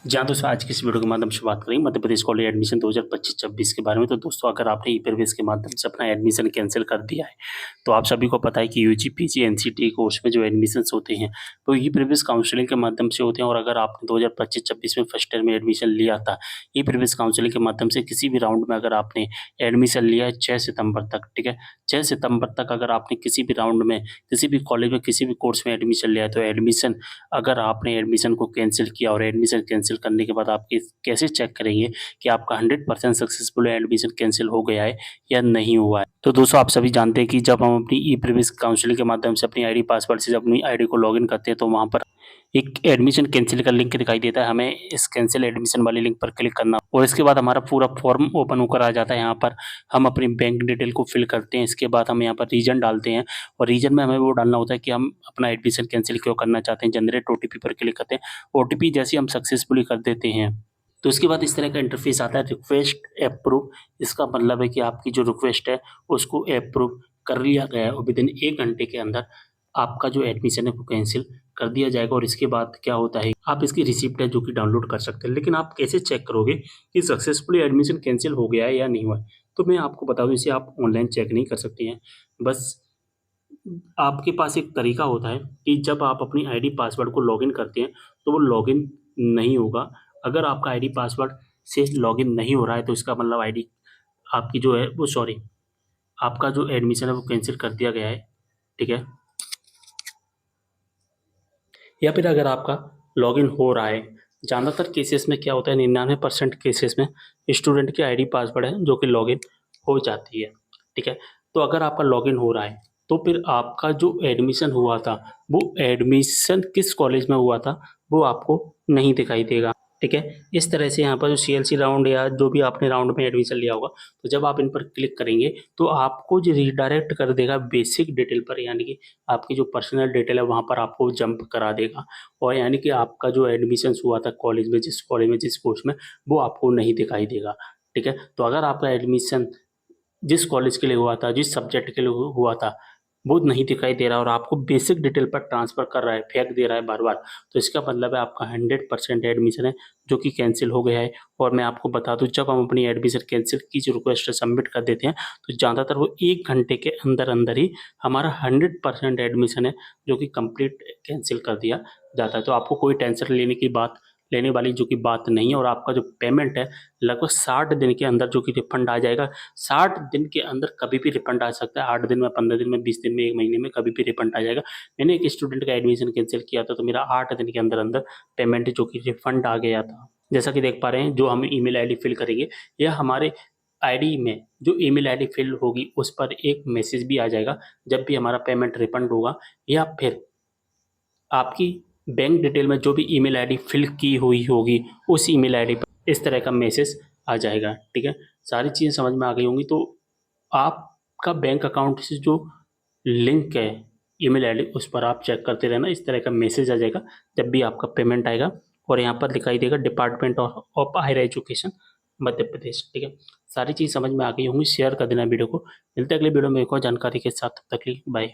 जहाँ दोस्तों आज की इस वीडियो के माध्यम से बात करेंगे मध्य प्रदेश कॉलेज एडमिशन 2025-26 के बारे में। तो दोस्तों अगर आपने ई प्रवेश के माध्यम से अपना एडमिशन कैंसिल कर दिया है, तो आप सभी को पता है कि यूजी, पीजी, एनसीटी कोर्स में जो एडमिशन्स होते हैं, वो ई प्रवेश काउंसलिंग के माध्यम से होते हैं। और अगर आपने 2025-26 में फर्स्ट ईयर में एडमिशन लिया था, ई प्रवेश काउंसलिंग के माध्यम से किसी भी राउंड में अगर आपने एडमिशन लिया है 6 सितंबर तक, ठीक है? 6 सितंबर तक अगर आपने किसी भी राउंड में, किसी भी कॉलेज में, किसी भी कोर्स में एडमिशन लिया है, तो एडमिशन अगर आपने एडमिशन को कैंसिल किया और एडमिशन कैंसिल करने के बाद आप कैसे चेक करेंगे कि आपका 100% सक्सेसफुल एडमिशन कैंसिल हो गया है या नहीं हुआ है। तो दोस्तों आप सभी जानते हैं कि जब हम अपनी ई प्रीवियस काउंसलिंग के माध्यम से अपनी आईडी पासवर्ड से जब अपनी आईडी को लॉगिन करते हैं, तो वहाँ पर एक एडमिशन कैंसिल का लिंक दिखाई देता है। हमें इस कैंसिल एडमिशन वाले लिंक पर क्लिक करना और इसके बाद हमारा पूरा फॉर्म ओपन होकर आ जाता है। यहाँ पर हम अपनी बैंक डिटेल को फिल करते हैं। इसके बाद हम यहाँ पर रीजन डालते हैं और रीजन में हमें वो डालना होता है कि हम अपना एडमिशन कैंसिल क्यों करना चाहते हैं। जनरेट ओटीपी पर क्लिक करते हैं। ओटीपी जैसे हम सक्सेसफुली कर देते हैं, तो इसके बाद इस तरह का इंटरफेस आता है, रिक्वेस्ट अप्रूव। इसका मतलब है कि आपकी जो रिक्वेस्ट है उसको अप्रूव कर लिया गया है और विद इन 1 घंटे के अंदर आपका जो एडमिशन है वो कैंसिल कर दिया जाएगा। और इसके बाद क्या होता है, आप इसकी रिसिप्ट है जो कि डाउनलोड कर सकते हैं। लेकिन आप कैसे चेक करोगे कि सक्सेसफुली एडमिशन कैंसिल हो गया है या नहीं हुआ है? तो मैं आपको बता दूं, इसे आप ऑनलाइन चेक नहीं कर सकते हैं। बस आपके पास एक तरीका होता है कि जब आप अपनी आईडी पासवर्ड को लॉगिन करते हैं, तो वो लॉगिन नहीं होगा। अगर आपका आईडी पासवर्ड से लॉगिन नहीं हो रहा है, तो इसका मतलब आईडी आपकी जो है वो सॉरी आपका जो एडमिशन है वो कैंसिल कर दिया गया है, ठीक है? या फिर अगर आपका लॉगिन हो रहा है, ज़्यादातर केसेस में क्या होता है, 99% केसेस में स्टूडेंट की आईडी पासवर्ड है जो कि लॉगिन हो जाती है, ठीक है? तो अगर आपका लॉगिन हो रहा है, तो फिर आपका जो एडमिशन हुआ था, वो एडमिशन किस कॉलेज में हुआ था, वो आपको नहीं दिखाई देगा, ठीक है? इस तरह से यहाँ पर जो सीएलसी राउंड या जो भी आपने राउंड में एडमिशन लिया होगा, तो जब आप इन पर क्लिक करेंगे, तो आपको जो रिडायरेक्ट कर देगा बेसिक डिटेल पर, यानी कि आपकी जो पर्सनल डिटेल है वहाँ पर आपको जंप करा देगा। और यानी कि आपका जो एडमिशन्स हुआ था कॉलेज में, जिस कॉलेज में, जिस कोर्स में, वो आपको नहीं दिखाई देगा, ठीक है? तो अगर आपका एडमिशन जिस कॉलेज के लिए हुआ था, जिस सब्जेक्ट के लिए हुआ था, वो नहीं दिखाई दे रहा और आपको बेसिक डिटेल पर ट्रांसफ़र कर रहा है, फेंक दे रहा है बार-बार, तो इसका मतलब है आपका 100% एडमिशन है जो कि कैंसिल हो गया है। और मैं आपको बता दूँ, जब हम अपनी एडमिशन कैंसिल की जो रिक्वेस्ट सबमिट कर देते हैं, तो ज़्यादातर वो 1 घंटे के अंदर-अंदर ही हमारा 100% एडमिशन है जो कि कंप्लीट कैंसिल कर दिया जाता है। तो आपको कोई टेंशन लेने वाली जो कि बात नहीं है। और आपका जो पेमेंट है लगभग 60 दिन के अंदर जो कि रिफंड आ जाएगा। 60 दिन के अंदर कभी भी रिफंड आ सकता है, 8 दिन में, 15 दिन में, 20 दिन में, 1 महीने में, कभी भी रिफंड आ जाएगा। मैंने एक स्टूडेंट का एडमिशन कैंसिल किया था, तो मेरा 8 दिन के अंदर-अंदर पेमेंट जो कि रिफंड आ गया था। जैसा कि देख पा रहे हैं, जो हम ईमेल आईडी फिल करेंगे या हमारे आईडी में जो ईमेल आईडी फिल होगी उस पर एक मैसेज भी आ जाएगा जब भी हमारा पेमेंट रिफंड होगा, या फिर आपकी बैंक डिटेल में जो भी ईमेल आईडी फिल की हुई होगी उस ईमेल आईडी पर इस तरह का मैसेज आ जाएगा, ठीक है? सारी चीज़ें समझ में आ गई होंगी। तो आपका बैंक अकाउंट से जो लिंक है ईमेल आईडी, उस पर आप चेक करते रहना। इस तरह का मैसेज आ जाएगा जब भी आपका पेमेंट आएगा और यहाँ पर दिखाई देगा department of higher education Madhya Pradesh, ठीक है? सारी चीज़ समझ में आ गई होंगी। शेयर कर देना वीडियो को। मिलते हैं अगले वीडियो में एक और जानकारी के साथ। तब तक के लिए बाय।